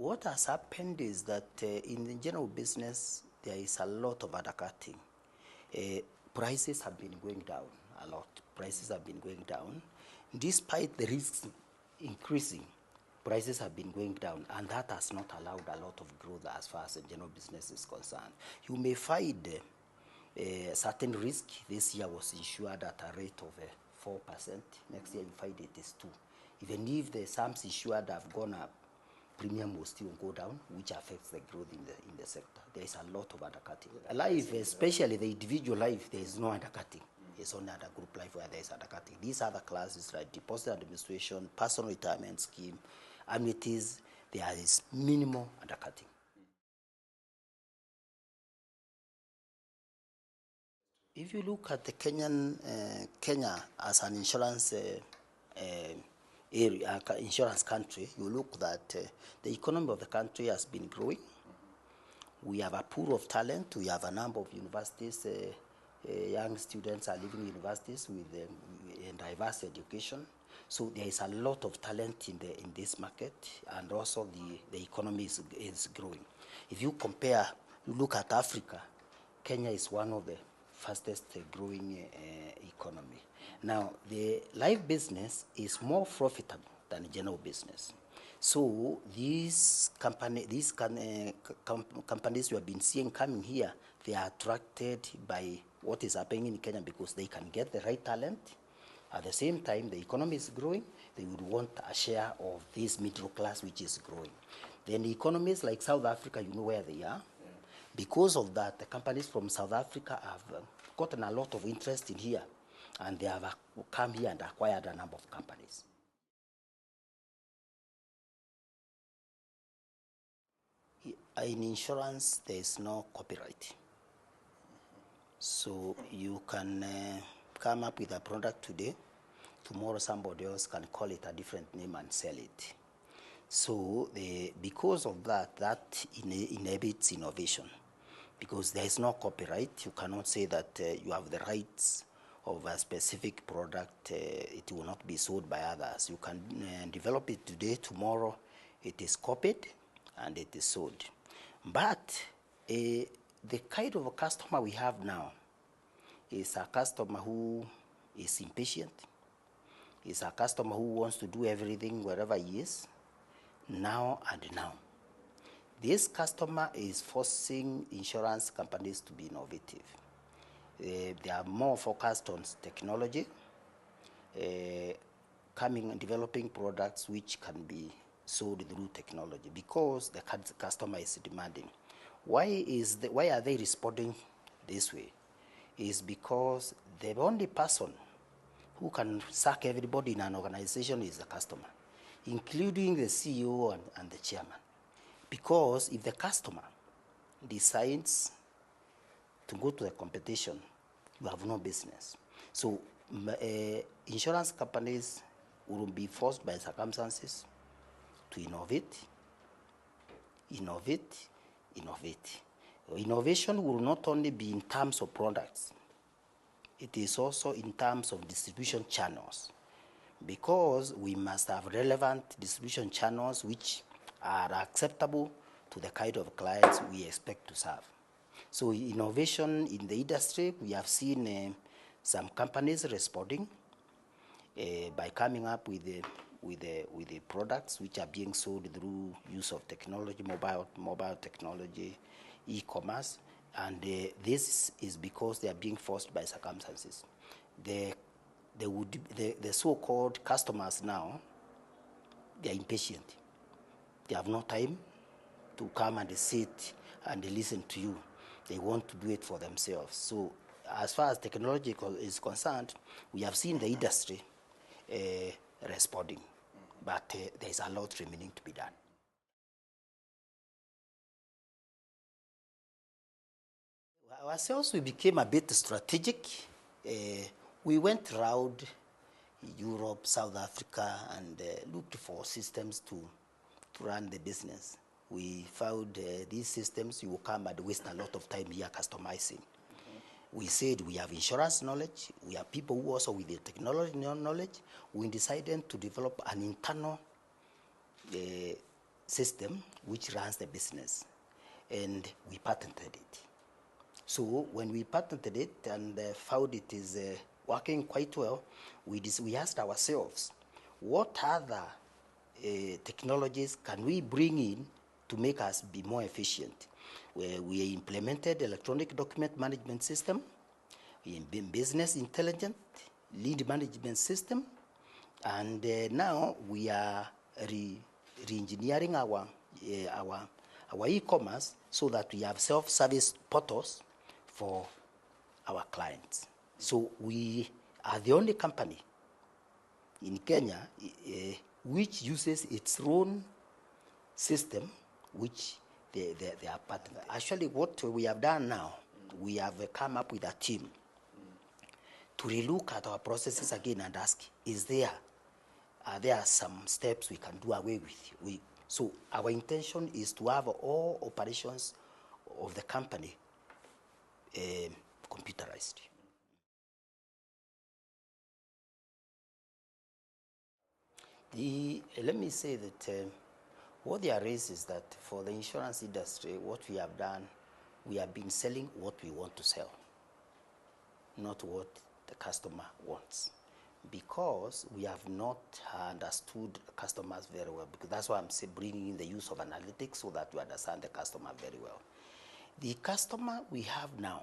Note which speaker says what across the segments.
Speaker 1: What has happened is that in the general business, there is a lot of undercutting. Prices have been going down a lot. Prices have been going down. Despite the risks increasing, prices have been going down, and that has not allowed a lot of growth as far as the general business is concerned. You may find certain risk. This year was insured at a rate of 4%. Next year you find it is 2%. Even if the sums insured have gone up, premium will still go down, which affects the growth in the sector. There is a lot of undercutting. Life, especially the individual life, there is no undercutting. It's only under group life where there is undercutting. These other classes like deposit administration, personal retirement scheme, annuities, there is minimal undercutting. If you look at the Kenya as an insurance insurance country, you look that the economy of the country has been growing. We have a pool of talent. We have a number of universities. Young students are leaving universities with diverse education. So there is a lot of talent in this market, and also the economy is growing. If you look at Africa, Kenya is one of the fastest growing economy. Now, the life business is more profitable than general business. So these companies we have been seeing coming here, they are attracted by what is happening in Kenya because they can get the right talent. At the same time, the economy is growing. They would want a share of this middle class which is growing. Then the economies like South Africa, you know where they are. Because of that, the companies from South Africa have gotten a lot of interest in here, and they have come here and acquired a number of companies. In insurance, there is no copyright. So you can come up with a product today, tomorrow somebody else can call it a different name and sell it. So because of that inhibits innovation. Because there is no copyright, you cannot say that you have the rights of a specific product, it will not be sold by others. You can develop it today, tomorrow it is copied and it is sold. But the kind of a customer we have now is a customer who is impatient, is a customer who wants to do everything wherever he is, now and now. This customer is forcing insurance companies to be innovative. They are more focused on technology, coming and developing products which can be sold through technology because the customer is demanding. Why are they responding this way? Is because the only person who can sack everybody in an organization is the customer, including the CEO and the chairman. Because if the customer decides to go to the competition, you have no business. So insurance companies will be forced by circumstances to innovate. Innovation will not only be in terms of products, it is also in terms of distribution channels, because we must have relevant distribution channels which are acceptable to the kind of clients we expect to serve. So innovation in the industry, we have seen some companies responding by coming up with the products which are being sold through use of technology, mobile technology, e-commerce, and this is because they are being forced by circumstances. The so-called customers now, they are impatient. They have no time to come and sit and listen to you. They want to do it for themselves. So as far as technology is concerned, we have seen the industry responding, but there is a lot remaining to be done. Ourselves, we became a bit strategic. We went around Europe, South Africa, and looked for systems to run the business. We found these systems, you will come and waste a lot of time here customizing. We said we have insurance knowledge, we have people who also with the technology knowledge. We decided to develop an internal system which runs the business, and we patented it. So when we patented it and found it is working quite well, we asked ourselves, what other technologies can we bring in to make us be more efficient? We implemented electronic document management system, business intelligence, lead management system, and now we are re-engineering our e-commerce so that we have self-service portals for our clients. So we are the only company in Kenya which uses its own system, which they are patented. Actually, what we have done now, we have come up with a team to relook at our processes again and ask, are there some steps we can do away with? So our intention is to have all operations of the company computerized. Let me say that what there is that for the insurance industry, what we have done, we have been selling what we want to sell, not what the customer wants, because we have not understood customers very well. Because that's why I'm bringing in the use of analytics so that we understand the customer very well. The customer we have now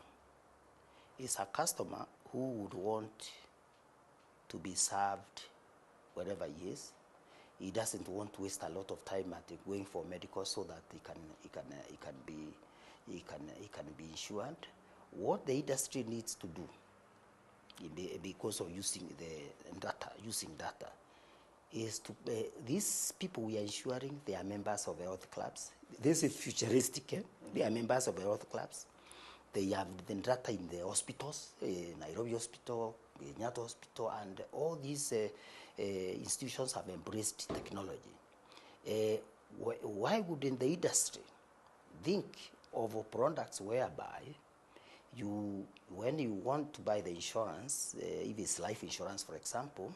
Speaker 1: is a customer who would want to be served wherever he is. He doesn't want to waste a lot of time at going for medical so that he can be insured. What the industry needs to do, because of using data, is to these people we are insuring, they are members of health clubs. This is futuristic. They are members of health clubs. They have the data in the hospitals, Nairobi Hospital, Kenyatta Hospital, and all these institutions have embraced technology. Why wouldn't the industry think of products whereby when you want to buy the insurance, if it's life insurance, for example,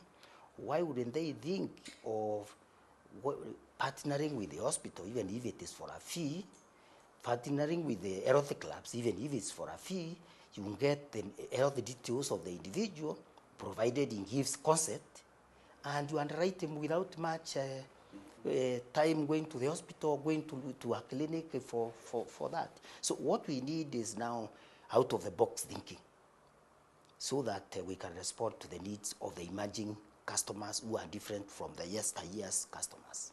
Speaker 1: why wouldn't they think of partnering with the hospital, even if it is for a fee, partnering with the health clubs, even if it's for a fee, you can get the health details of the individual, provided he gives consent, and you underwrite him without much time going to the hospital, going to a clinic for that. So what we need is now out-of-the-box thinking, so that we can respond to the needs of the emerging customers who are different from the yesteryear's customers.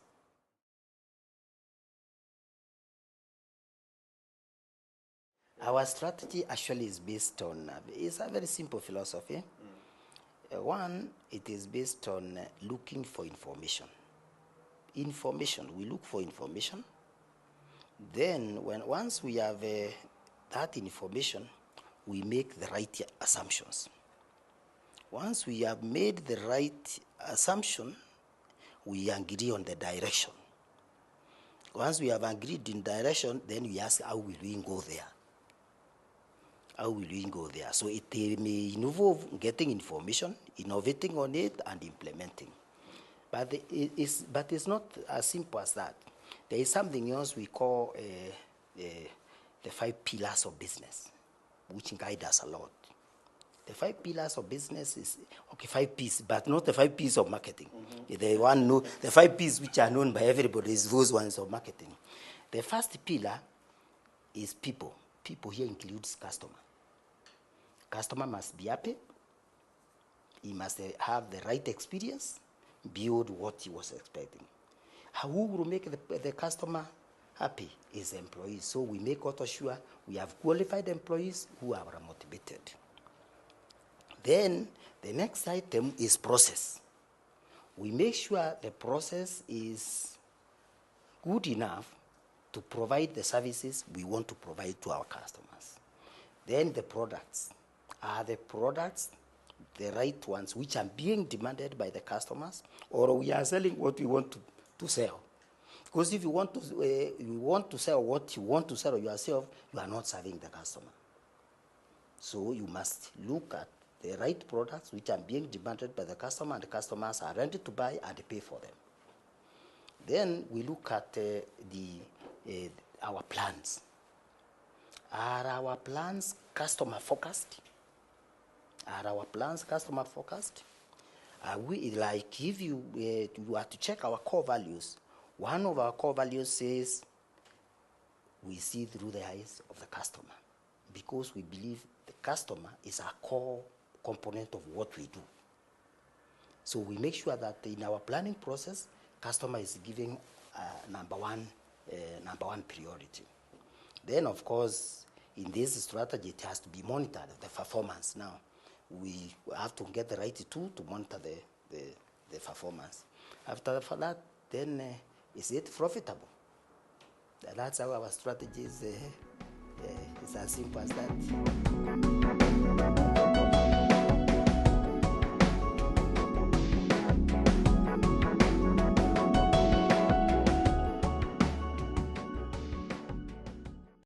Speaker 1: Our strategy actually is based on, it's a very simple philosophy. One, it is based on looking for information. We look for information. Then once we have that information, we make the right assumptions. Once we have made the right assumption, we agree on the direction. Once we have agreed in direction, then we ask, how will we go there? How will we go there? So it may involve getting information, innovating on it, and implementing. But it's not as simple as that. There is something else we call the 5 pillars of business, which guide us a lot. The 5 pillars of business is, 5 P's, but not the 5 P's of marketing. The 5 P's which are known by everybody is those ones of marketing. The first pillar is people. People here includes customer. Customer must be happy. He must have the right experience, build what he was expecting. Who will make the customer happy is employees. So we make sure we have qualified employees who are motivated. Then the next item is process. We make sure the process is good enough to provide the services we want to provide to our customers. Then the products. Are the products the right ones which are being demanded by the customers, or we are selling what we want to sell? Because if you want to sell what you want to sell yourself, you are not serving the customer. So you must look at the right products which are being demanded by the customer, and the customers are ready to buy and pay for them. Then we look at our plans. Are our plans customer focused? Are our plans customer focused? Are we, like, if you are to check our core values, one of our core values says we see through the eyes of the customer, because we believe the customer is a core component of what we do. So we make sure that in our planning process, customer is giving number one priority. Then, of course, in this strategy, it has to be monitored, the performance. Now, we have to get the right tool to monitor the performance. After that, then is it profitable? That's how our strategy is. It's as simple as that.